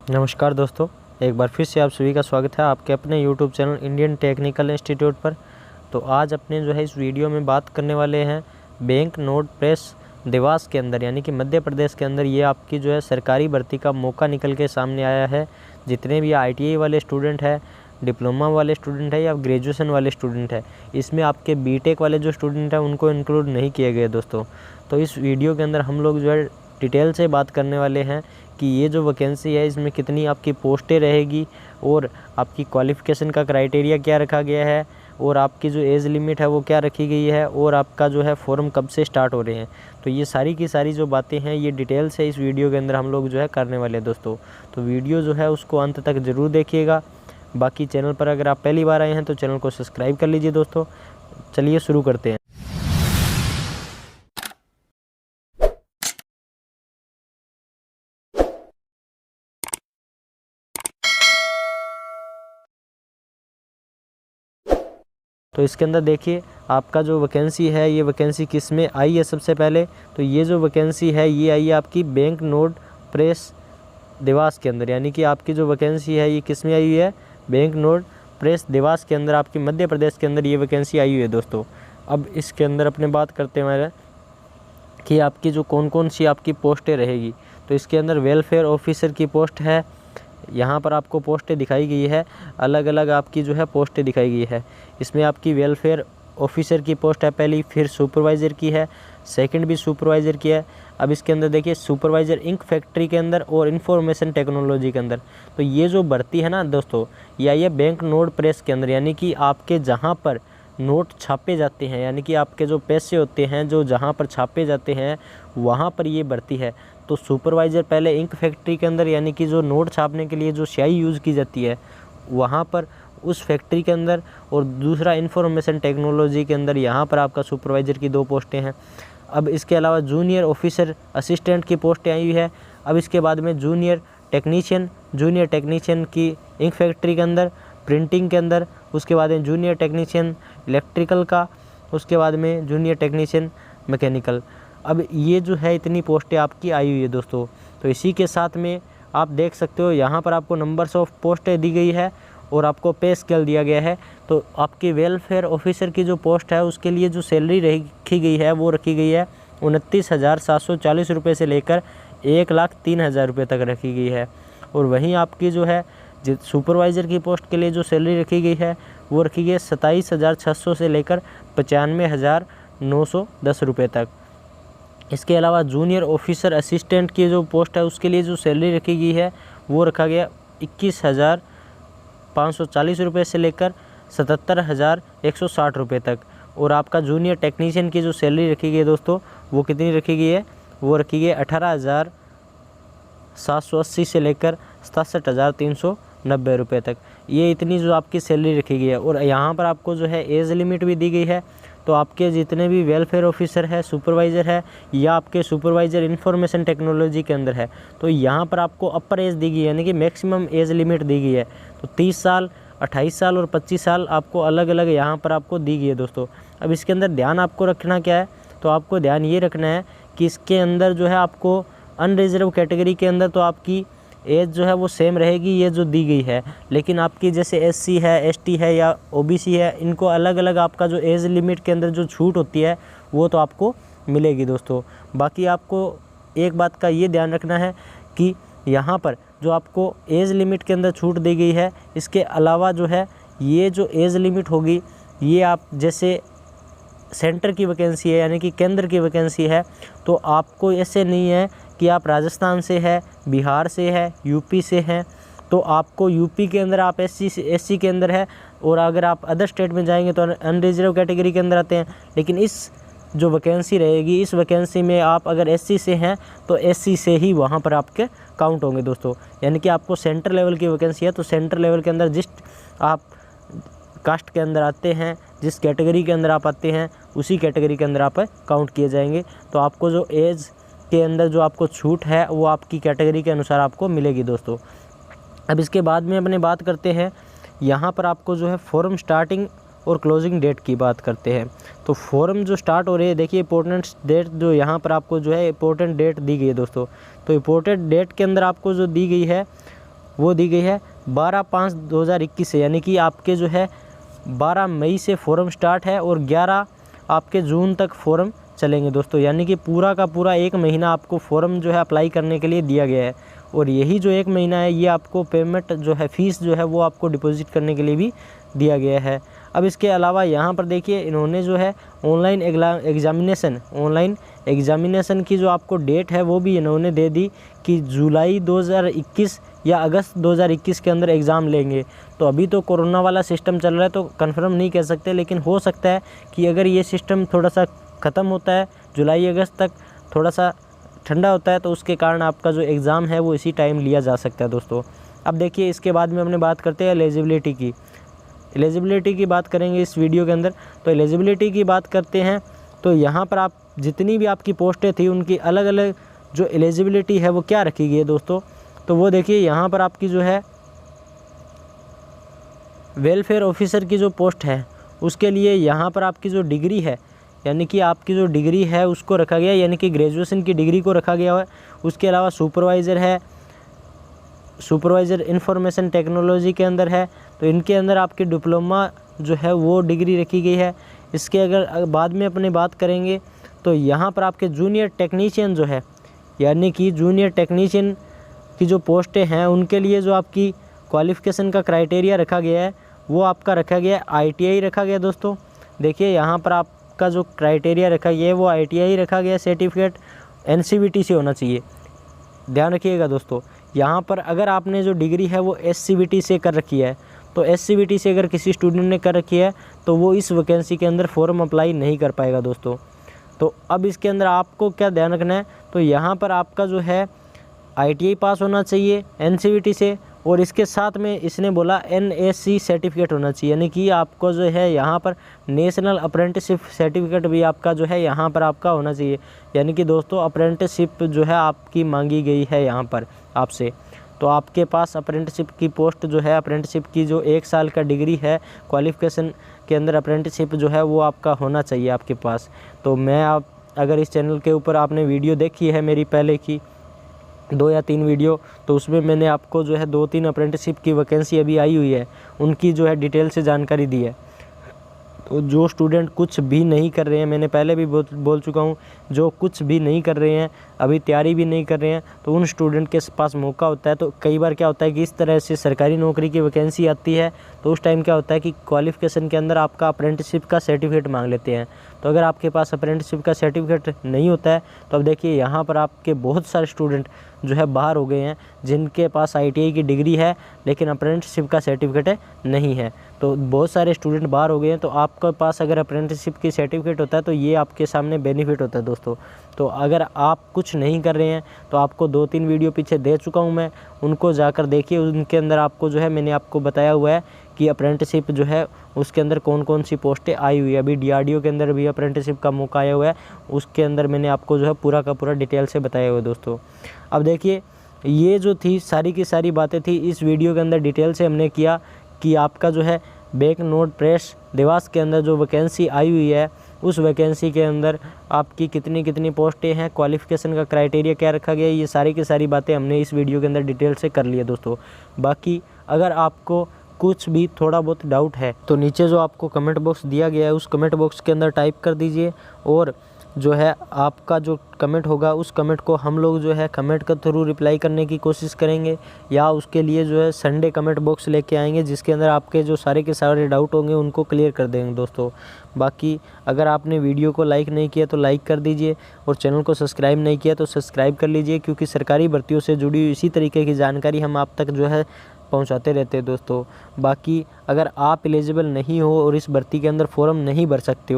नमस्कार दोस्तों, एक बार फिर से आप सभी का स्वागत है आपके अपने YouTube channel Indian technical institute पर। तो आज अपने जो है इस वीडियो में बात करने वाले हैं बैंक नोट प्रेस देवास के अंदर यानी कि मध्य प्रदेश के अंदर ये आपकी जो है सरकारी भर्ती का मौका निकल के सामने आया है। जितने भी ITI वाले स्टूडेंट हैं, डिप्लोमा वाले स्टूडेंट है या ग्रेजुएशन वाले स्टूडेंट है, इसमें आपके BTech वाले जो स्टूडेंट हैं उनको इंक्लूड नहीं किए गए दोस्तों। तो इस वीडियो के अंदर हम लोग जो है डिटेल से बात करने वाले हैं कि ये जो वैकेंसी है इसमें कितनी आपकी पोस्टें रहेगी और आपकी क्वालिफ़िकेशन का क्राइटेरिया क्या रखा गया है और आपकी जो एज लिमिट है वो क्या रखी गई है और आपका जो है फॉर्म कब से स्टार्ट हो रहे हैं। तो ये सारी की सारी जो बातें हैं ये डिटेल से इस वीडियो के अंदर हम लोग जो है करने वाले हैं दोस्तों। तो वीडियो जो है उसको अंत तक ज़रूर देखिएगा। बाकी चैनल पर अगर आप पहली बार आए हैं तो चैनल को सब्सक्राइब कर लीजिए दोस्तों। चलिए शुरू करते हैं। तो इसके अंदर देखिए आपका जो वैकेंसी है ये वैकेंसी किस में आई है। सबसे पहले तो ये जो वैकेंसी है ये आई है आपकी बैंक नोट प्रेस देवास के अंदर, यानी कि आपकी जो वैकेंसी है ये किस में आई हुई है, बैंक नोट प्रेस देवास के अंदर आपकी मध्य प्रदेश के अंदर ये वैकेंसी आई हुई है दोस्तों। अब इसके अंदर अपने बात करते हैं कि आपकी जो कौन कौन सी आपकी पोस्टें रहेगी। तो इसके अंदर वेलफेयर ऑफिसर की पोस्ट है, यहाँ पर आपको पोस्टें दिखाई गई है, अलग अलग आपकी जो है पोस्टें दिखाई गई है। इसमें आपकी वेलफेयर ऑफिसर की पोस्ट है पहली, फिर सुपरवाइज़र की है, सेकंड भी सुपरवाइज़र की है। अब इसके अंदर देखिए सुपरवाइज़र इंक फैक्ट्री के अंदर और इंफॉर्मेशन टेक्नोलॉजी के अंदर। तो ये जो भर्ती है ना दोस्तों, या ये बैंक नोट प्रेस के अंदर, यानी कि आपके जहाँ पर नोट छापे जाते हैं, यानी कि आपके जो पैसे होते हैं जो जहाँ पर छापे जाते हैं वहाँ पर ये भर्ती है। तो सुपरवाइज़र पहले इंक फैक्ट्री के अंदर, यानी कि जो नोट छापने के लिए जो स्याही यूज़ की जाती है वहाँ पर उस फैक्ट्री के अंदर, और दूसरा इंफॉर्मेशन टेक्नोलॉजी के अंदर, यहाँ पर आपका सुपरवाइज़र की 2 पोस्टें हैं। अब इसके अलावा जूनियर ऑफिसर असिस्टेंट की पोस्टें आई हुई है। अब इसके बाद में जूनियर टेक्नीशियन की इंक फैक्ट्री के अंदर, प्रिंटिंग के अंदर, उसके बाद में जूनियर टेक्नीशियन इलेक्ट्रिकल का, उसके बाद में जूनियर टेक्नीशियन मैकेनिकल। अब ये जो है इतनी पोस्टें आपकी आई हुई है दोस्तों। तो इसी के साथ में आप देख सकते हो यहाँ पर आपको नंबर्स ऑफ पोस्टें दी गई है और आपको पे स्केल दिया गया है। तो आपकी वेलफेयर ऑफिसर की जो पोस्ट है उसके लिए जो सैलरी रखी गई है वो रखी गई है 29,740 रुपये से लेकर 1,03,000 रुपये तक रखी गई है। और वहीं आपकी जो है सुपरवाइज़र की पोस्ट के लिए जो सैलरी रखी गई है वो रखी गई है 27,600 से लेकर 95,910 रुपये तक। इसके अलावा जूनियर ऑफिसर असिस्टेंट की जो पोस्ट है उसके लिए जो सैलरी रखी गई है वो रखा गया 21,540 रुपये से लेकर 77,160 रुपये तक। और आपका जूनियर टेक्नीशियन की जो सैलरी रखी गई है दोस्तों वो कितनी रखी गई है, वो रखी गई है 18,780 से लेकर 67,390 रुपये तक। ये इतनी जो आपकी सैलरी रखी गई है। और यहाँ पर आपको जो है एज लिमिट भी दी गई है। तो आपके जितने भी वेलफेयर ऑफिसर है, सुपरवाइज़र है, या आपके सुपरवाइज़र इंफॉर्मेशन टेक्नोलॉजी के अंदर है, तो यहाँ पर आपको अपर एज दी गई है, यानी कि मैक्सिमम एज लिमिट दी गई है। तो 30 साल, 28 साल और 25 साल आपको अलग अलग यहाँ पर आपको दी गई है दोस्तों। अब इसके अंदर ध्यान आपको रखना क्या है, तो आपको ध्यान ये रखना है कि इसके अंदर जो है आपको अनरिजर्व कैटेगरी के अंदर तो आपकी एज जो है वो सेम रहेगी, ये जो दी गई है। लेकिन आपकी जैसे SC है, ST है या OBC है, इनको अलग अलग आपका जो एज लिमिट के अंदर जो छूट होती है वो तो आपको मिलेगी दोस्तों। बाकी आपको एक बात का ये ध्यान रखना है कि यहाँ पर जो आपको एज लिमिट के अंदर छूट दी गई है, इसके अलावा जो है ये जो एज लिमिट होगी ये आप जैसे सेंटर की वैकेंसी है, यानी कि केंद्र की वैकेंसी है, तो आपको ऐसे नहीं है कि आप राजस्थान से है, बिहार से है, यूपी से हैं, तो आपको यूपी के अंदर आप SC के अंदर है, और अगर आप अदर स्टेट में जाएंगे तो अनरिजर्व कैटेगरी के अंदर आते हैं। लेकिन इस जो वैकेंसी रहेगी, इस वैकेंसी में आप अगर SC से हैं तो SC से ही वहाँ पर आपके काउंट होंगे दोस्तों। यानी कि आपको सेंटर लेवल की वैकेंसी है, तो सेंटर लेवल के अंदर जिस आप कास्ट के अंदर आते हैं, जिस कैटेगरी के अंदर आप आते हैं, उसी कैटेगरी के अंदर आप काउंट किए जाएंगे। तो आपको जो एज के अंदर जो आपको छूट है वो आपकी कैटेगरी के अनुसार आपको मिलेगी दोस्तों। अब इसके बाद में अपने बात करते हैं, यहाँ पर आपको जो है फॉर्म स्टार्टिंग और क्लोजिंग डेट की बात करते हैं। तो फॉर्म जो स्टार्ट हो रही है, देखिए इंपॉर्टेंट डेट जो यहाँ पर आपको जो है इंपॉर्टेंट डेट दी गई है दोस्तों। तो इंपॉर्टेंट डेट के अंदर आपको जो दी गई है वो दी गई है 12/5/2021 से, यानी कि आपके जो है 12 मई से फ़ॉर्म स्टार्ट है और 11 आपके जून तक फ़ॉर्म चलेंगे दोस्तों। यानी कि पूरा का पूरा 1 महीना आपको फ़ॉर्म जो है अप्लाई करने के लिए दिया गया है, और यही जो 1 महीना है ये आपको पेमेंट जो है फ़ीस जो है वो आपको डिपॉजिट करने के लिए भी दिया गया है। अब इसके अलावा यहाँ पर देखिए इन्होंने जो है ऑनलाइन एग्ज़ामिनेशन की जो आपको डेट है वो भी इन्होंने दे दी कि जुलाई 2021 या अगस्त 2021 के अंदर एग्ज़ाम लेंगे। तो अभी तो कोरोना वाला सिस्टम चल रहा है तो कंफर्म नहीं कह सकते, लेकिन हो सकता है कि अगर ये सिस्टम थोड़ा सा ख़त्म होता है, जुलाई अगस्त तक थोड़ा सा ठंडा होता है, तो उसके कारण आपका जो एग्ज़ाम है वो इसी टाइम लिया जा सकता है दोस्तों। अब देखिए इसके बाद में अपने बात करते हैं एलिजिबिलिटी की बात करेंगे इस वीडियो के अंदर। तो एलिजिबिलिटी की बात करते हैं तो यहाँ पर आप जितनी भी आपकी पोस्टें थी उनकी अलग अलग जो एलिजिबिलिटी है वो क्या रखी गई है दोस्तों। तो वो देखिए यहाँ पर आपकी जो है वेलफेयर ऑफिसर की जो पोस्ट है उसके लिए यहाँ पर आपकी जो डिग्री है, यानी कि आपकी जो डिग्री है उसको रखा गया है, यानी कि ग्रेजुएशन की डिग्री को रखा गया है। उसके अलावा सुपरवाइज़र इंफॉर्मेशन टेक्नोलॉजी के अंदर है, तो इनके अंदर आपकी डिप्लोमा जो है वो डिग्री रखी गई है। इसके अगर बाद में अपनी बात करेंगे तो यहाँ पर आपके जूनियर टेक्नीशियन जो है, यानी कि जूनियर टेक्नीशियन की जो पोस्टें हैं उनके लिए जो आपकी क्वालिफ़िकेशन का क्राइटेरिया रखा गया है वो आपका रखा गया है ITI रखा गया दोस्तों। देखिए यहाँ पर आपका जो क्राइटेरिया रखा गया है वो ITI रखा गया, सर्टिफिकेट NCVT से होना चाहिए, ध्यान रखिएगा दोस्तों। यहाँ पर अगर आपने जो डिग्री है वो SCVT से कर रखी है, तो SCVT से अगर किसी स्टूडेंट ने कर रखी है तो वो इस वैकेंसी के अंदर फॉर्म अप्लाई नहीं कर पाएगा दोस्तों। तो अब इसके अंदर आपको क्या ध्यान रखना है, तो यहाँ पर आपका जो है ITI पास होना चाहिए NCVT से, और इसके साथ में इसने बोला NAC सर्टिफिकेट होना चाहिए, यानी कि आपको जो है यहाँ पर नेशनल अप्रेंटिसशिप सर्टिफिकेट भी आपका जो है यहाँ पर आपका होना चाहिए। यानी कि दोस्तों अप्रेंटिसशिप जो है आपकी मांगी गई है यहाँ पर आपसे, तो आपके पास अप्रेंटिसशिप की पोस्ट जो है, अप्रेंटिसशिप की जो 1 साल का डिग्री है क्वालिफ़िकेशन के अंदर अप्रेंटिसशिप जो है वो आपका होना चाहिए आपके पास। तो मैं अगर इस चैनल के ऊपर आपने वीडियो देखी है मेरी पहले की 2 या 3 वीडियो, तो उसमें मैंने आपको जो है 2-3 अप्रेंटिसशिप की वैकेंसी अभी आई हुई है उनकी जो है डिटेल से जानकारी दी है। तो जो स्टूडेंट कुछ भी नहीं कर रहे हैं, मैंने पहले भी बोल चुका हूँ, जो कुछ भी नहीं कर रहे हैं, अभी तैयारी भी नहीं कर रहे हैं, तो उन स्टूडेंट के पास मौका होता है। तो कई बार क्या होता है कि इस तरह से सरकारी नौकरी की वैकेंसी आती है तो उस टाइम क्या होता है कि क्वालिफ़िकेशन के अंदर आपका अप्रेंटिसशिप का सर्टिफिकेट मांग लेते हैं। तो अगर आपके पास अप्रेंटिसशिप का सर्टिफिकेट नहीं होता है तो अब देखिए यहाँ पर आपके बहुत सारे स्टूडेंट जो है बाहर हो गए हैं जिनके पास ITI की डिग्री है लेकिन अप्रेंटिसशिप का सर्टिफिकेट नहीं है। तो बहुत सारे स्टूडेंट बाहर हो गए हैं, तो आपके पास अगर अप्रेंटिसशिप की सर्टिफिकेट होता है तो ये आपके सामने बेनिफिट होता है दोस्तों। तो अगर आप कुछ नहीं कर रहे हैं तो आपको 2-3 वीडियो पीछे दे चुका हूँ मैं, उनको जाकर देखिए। उनके अंदर आपको जो है मैंने आपको बताया हुआ है कि अप्रेंटिसशिप जो है उसके अंदर कौन कौन सी पोस्टें आई हुई है। अभी DRDO के अंदर भी अप्रेंटिसशिप का मौका आया हुआ है, उसके अंदर मैंने आपको जो है पूरा का पूरा डिटेल से बताया हुआ है दोस्तों। अब देखिए ये जो थी सारी की सारी बातें थी इस वीडियो के अंदर डिटेल से हमने किया कि आपका जो है बैंक नोट प्रेस देवास के अंदर जो वैकेंसी आई हुई है उस वैकेंसी के अंदर आपकी कितनी पोस्टें हैं, क्वालिफ़िकेशन का क्राइटेरिया क्या रखा गया है, ये सारी की सारी बातें हमने इस वीडियो के अंदर डिटेल से कर ली है दोस्तों। बाकी अगर आपको कुछ भी थोड़ा बहुत डाउट है तो नीचे जो आपको कमेंट बॉक्स दिया गया है उस कमेंट बॉक्स के अंदर टाइप कर दीजिए, और जो है आपका जो कमेंट होगा उस कमेंट को हम लोग जो है कमेंट के थ्रू रिप्लाई करने की कोशिश करेंगे, या उसके लिए जो है संडे कमेंट बॉक्स लेके आएंगे जिसके अंदर आपके जो सारे के सारे डाउट होंगे उनको क्लियर कर देंगे दोस्तों। बाकी अगर आपने वीडियो को लाइक नहीं किया तो लाइक कर दीजिए, और चैनल को सब्सक्राइब नहीं किया तो सब्सक्राइब कर लीजिए, क्योंकि सरकारी भर्तियों से जुड़ी हुई इसी तरीके की जानकारी हम आप तक जो है पहुंचाते रहते हैं दोस्तों। बाकी अगर आप एलिजिबल नहीं हो और इस भर्ती के अंदर फॉर्म नहीं भर सकते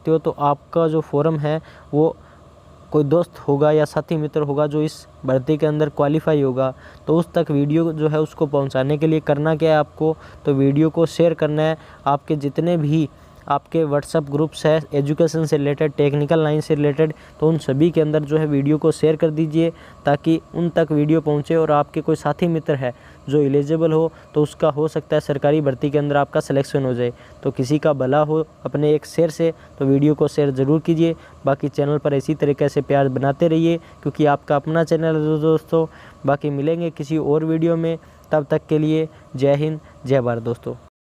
हो तो आपका जो फॉर्म है वो कोई दोस्त होगा या साथी मित्र होगा जो इस भर्ती के अंदर क्वालिफाई होगा, तो उस तक वीडियो जो है उसको पहुंचाने के लिए करना क्या है आपको, तो वीडियो को शेयर करना है। आपके जितने भी आपके व्हाट्सअप ग्रुप्स है एजुकेशन से रिलेटेड, टेक्निकल लाइन से रिलेटेड, तो उन सभी के अंदर जो है वीडियो को शेयर कर दीजिए ताकि उन तक वीडियो पहुंचे और आपके कोई साथी मित्र है जो एलिजिबल हो तो उसका हो सकता है सरकारी भर्ती के अंदर आपका सिलेक्शन हो जाए। तो किसी का भला हो अपने एक शेयर से, तो वीडियो को शेयर ज़रूर कीजिए। बाकी चैनल पर इसी तरीके से प्यार बनाते रहिए क्योंकि आपका अपना चैनल है दोस्तों। बाकी मिलेंगे किसी और वीडियो में, तब तक के लिए जय हिंद जय भारत दोस्तों।